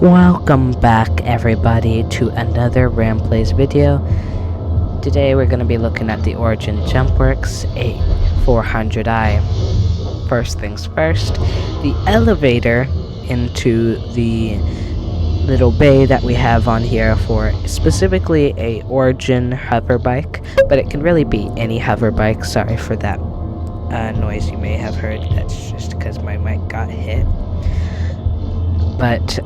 Welcome back everybody to another Ramplays video. Today we're going to be looking at the Origin Jumpworks A400i. First things first, the elevator into the little bay that we have on here for specifically a Origin hover bike, but it can really be any hover bike. Sorry for that noise you may have heard. That's just because my mic got hit. But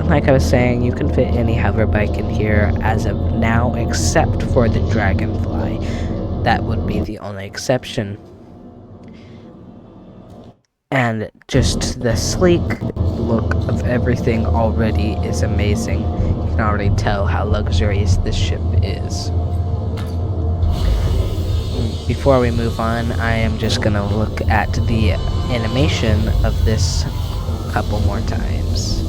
like I was saying, you can fit any hover bike in here as of now, except for the Dragonfly. That would be the only exception. And just the sleek look of everything already is amazing. You can already tell how luxurious this ship is. Before we move on, I am just gonna look at the animation of this couple more times.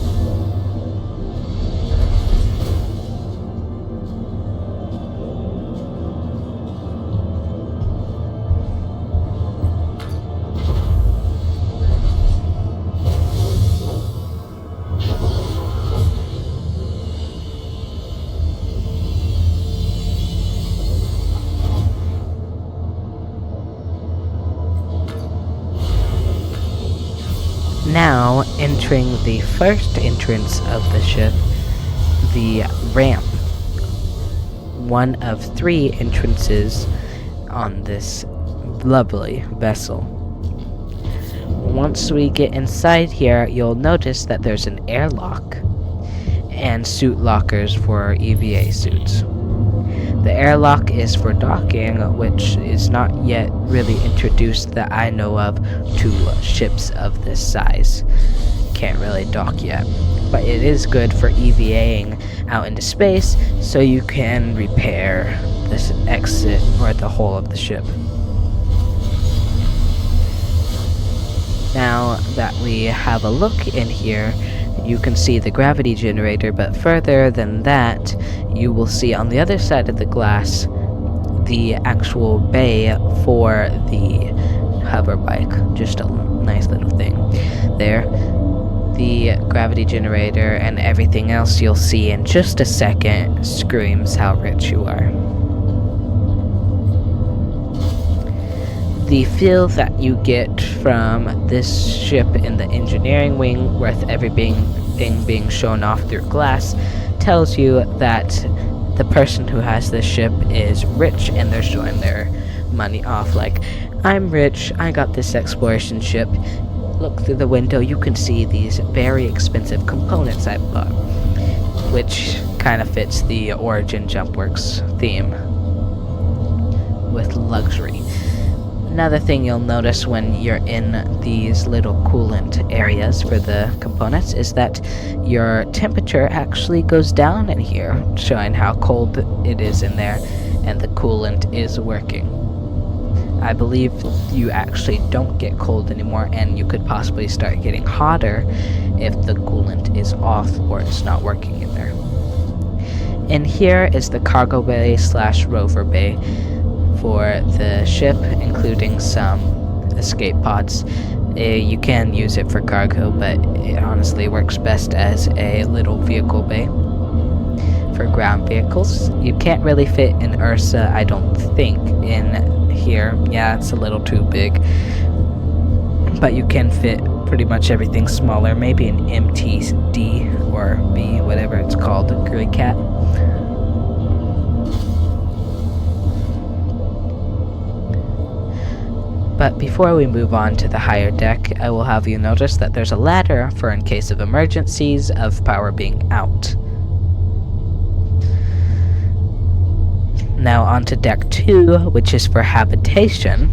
Now, entering the first entrance of the ship, the ramp. One of 3 entrances on this lovely vessel. Once we get inside here, you'll notice that there's an airlock and suit lockers for EVA suits. The airlock is for docking, which is not yet really introduced that I know of to ships of this size. Can't really dock yet. But it is good for EVAing out into space, so you can repair this exit or the whole of the ship. Now that we have a look in here, you can see the gravity generator, but further than that, you will see on the other side of the glass the actual bay for the hover bike. Just a nice little thing there. The gravity generator and everything else you'll see in just a second screams how rich you are. The feel that you get from this ship in the engineering wing, with everything being shown off through glass, tells you that the person who has this ship is rich and they're showing their money off. Like, I'm rich, I got this exploration ship. Look through the window, you can see these very expensive components I bought, which kind of fits the Origin Jumpworks theme with luxury. Another thing you'll notice when you're in these little coolant areas for the components is that your temperature actually goes down in here, showing how cold it is in there, and the coolant is working. I believe you actually don't get cold anymore, and you could possibly start getting hotter if the coolant is off or it's not working in there. And here is the cargo bay / rover bay for the ship, including some escape pods. You can use it for cargo, but it honestly works best as a little vehicle bay for ground vehicles. You can't really fit an Ursa, I don't think, in here. Yeah, it's a little too big, but you can fit pretty much everything smaller. Maybe an MTD or B, whatever it's called, a gray cat. But before we move on to the higher deck, I will have you notice that there's a ladder for in case of emergencies of power being out. Now onto deck 2, which is for habitation.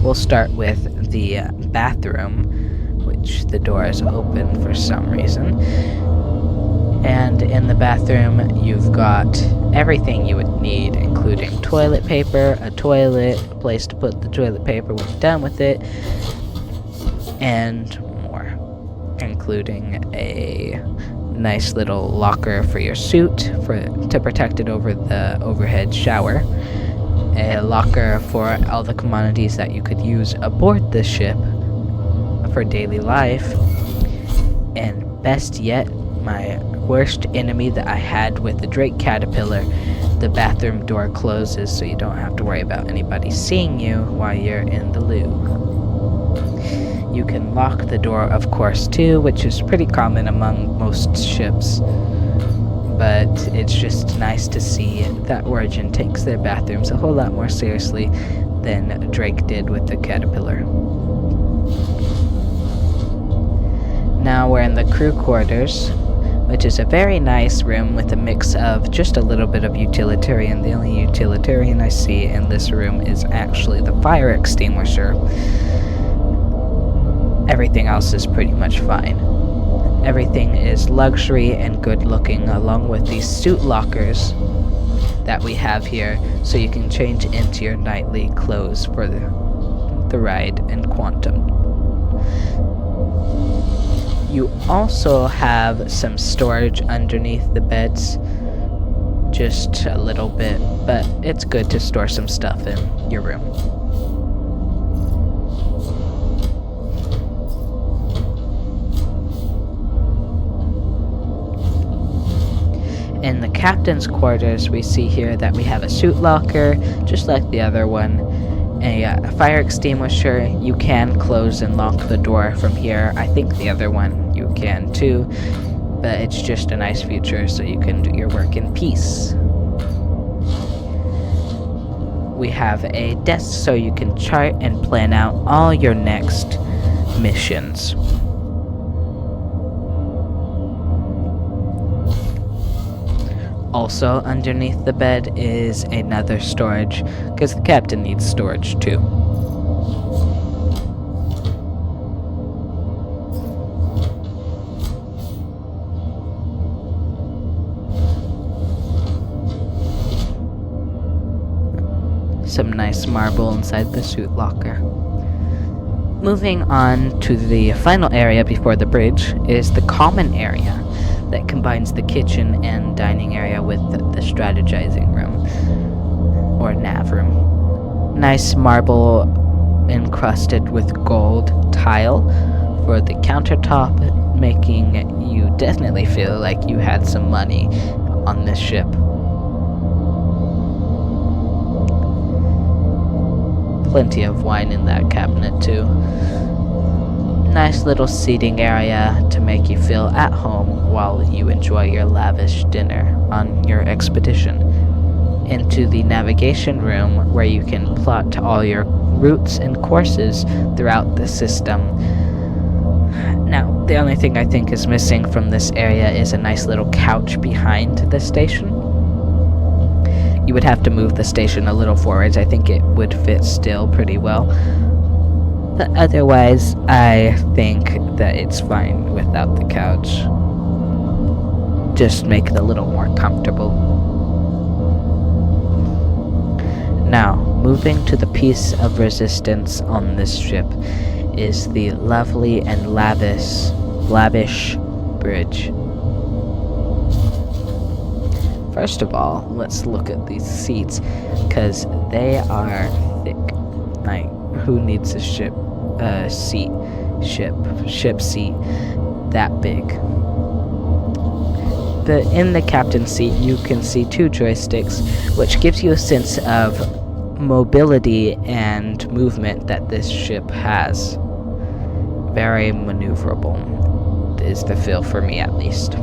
We'll start with the bathroom, which the door is open for some reason. And in the bathroom, you've got everything you would need, including toilet paper, a toilet, a place to put the toilet paper when you're done with it, and more, including a nice little locker for your suit to protect it over the overhead shower, a locker for all the commodities that you could use aboard the ship for daily life, and best yet, my worst enemy that I had with the Drake Caterpillar, the bathroom door closes so you don't have to worry about anybody seeing you while you're in the loo. You can lock the door, of course, too, which is pretty common among most ships. But it's just nice to see that Origin takes their bathrooms a whole lot more seriously than Drake did with the Caterpillar. Now we're in the crew quarters, which is a very nice room with a mix of just a little bit of utilitarian. The only utilitarian I see in this room is actually the fire extinguisher. Everything else is pretty much fine. Everything is luxury and good looking, along with these suit lockers that we have here, so you can change into your nightly clothes for the ride in Quantum. You also have some storage underneath the beds, just a little bit, but it's good to store some stuff in your room. In the captain's quarters, we see here that we have a suit locker, just like the other one, a fire extinguisher. You can close and lock the door from here. I think the other one you can too, but it's just a nice feature so you can do your work in peace. We have a desk so you can chart and plan out all your next missions. Also underneath the bed is another storage, because the captain needs storage too. Some nice marble inside the suit locker. Moving on to the final area before the bridge is the common area that combines the kitchen and dining area with the strategizing room, or nav room. Nice marble encrusted with gold tile for the countertop, making you definitely feel like you had some money on this ship. Plenty of wine in that cabinet too. Nice little seating area to make you feel at home while you enjoy your lavish dinner on your expedition. Into the navigation room where you can plot all your routes and courses throughout the system. Now, the only thing I think is missing from this area is a nice little couch behind the station. You would have to move the station a little forwards. I think it would fit still pretty well. But otherwise, I think that it's fine without the couch. Just make it a little more comfortable. Now, moving to the piece of resistance on this ship is the lovely and lavish bridge. First of all, let's look at these seats, because they are thick. Like, who needs a ship seat that big? In the captain's seat, you can see 2 joysticks, which gives you a sense of mobility and movement that this ship has. Very maneuverable is the feel for me, at least.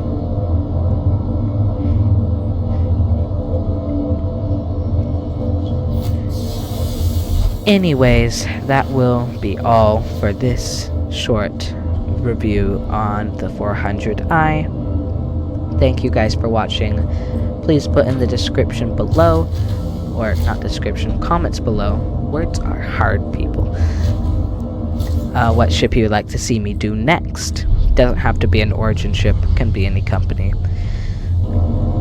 Anyways, that will be all for this short review on the 400i. Thank you guys for watching. Please put in the description below, or not description, comments below. Words are hard, people. What ship you would like to see me do next. Doesn't have to be an Origin ship, can be any company.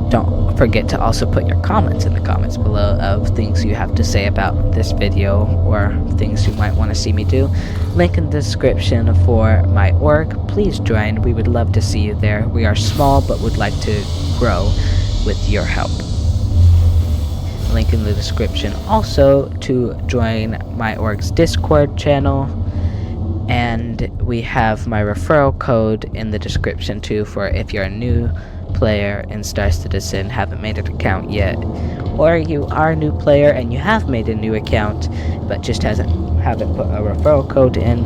Don't forget to also put your comments in the comments below of things you have to say about this video or things you might want to see me do. Link in the description for my org. Please join. We would love to see you there. We are small but would like to grow with your help. Link in the description also to join my org's Discord channel And we have my referral code in the description too, for if you're a new player in Star Citizen, haven't made an account yet, or you are a new player and you have made a new account but just haven't put a referral code in.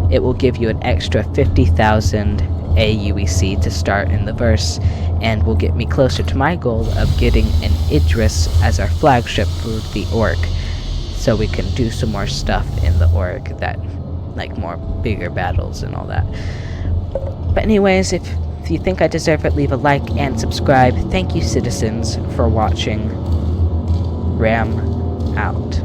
It will give you an extra 50,000 AUEC to start in the verse, and will get me closer to my goal of getting an Idris as our flagship for the org, so we can do some more stuff in the org, that like more bigger battles and all that. But anyways, if you think I deserve it, leave a like and subscribe. Thank you, citizens, for watching. Ram out.